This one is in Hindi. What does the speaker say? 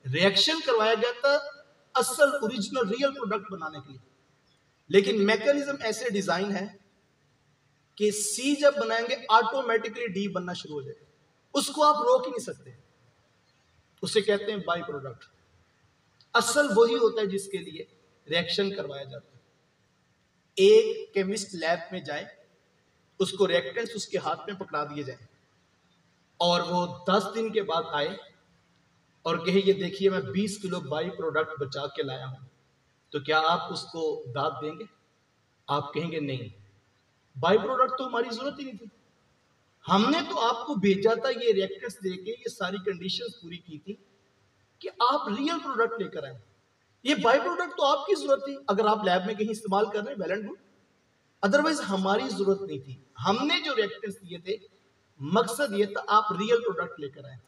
रिएक्शन करवाया गया था असल ओरिजिनल रियल प्रोडक्ट बनाने के लिए, लेकिन मैकेनिज्म ऐसे डिजाइन है कि सी जब बनाएंगे ऑटोमेटिकली डी बनना शुरू हो जाएगा, उसको आप रोक ही नहीं सकते। उसे कहते हैं बाई प्रोडक्ट। असल वही होता है जिसके लिए रिएक्शन करवाया जाता है। एक केमिस्ट लैब में जाए, उसको रिएक्टेंट्स उसके हाथ में पकड़ा दिए जाए और वो 10 दिन के बाद आए और कहे ये देखिए मैं 20 किलो बाई प्रोडक्ट बचा के लाया हूं, तो क्या आप उसको दाद देंगे? आप कहेंगे नहीं, बाई प्रोडक्ट तो हमारी जरूरत ही नहीं थी, हमने तो आपको भेजा था ये रिएक्टेंट्स देके, ये सारी कंडीशंस पूरी की थी कि आप रियल प्रोडक्ट लेकर आए, ये बाई प्रोडक्ट तो आपकी जरूरत थी, अगर आप लैब में कहीं इस्तेमाल कर रहे हैं वेल एंड गुड, अदरवाइज हमारी जरूरत नहीं थी। हमने जो रिएक्टेंट्स दिए थे मकसद ये था आप रियल प्रोडक्ट लेकर आए।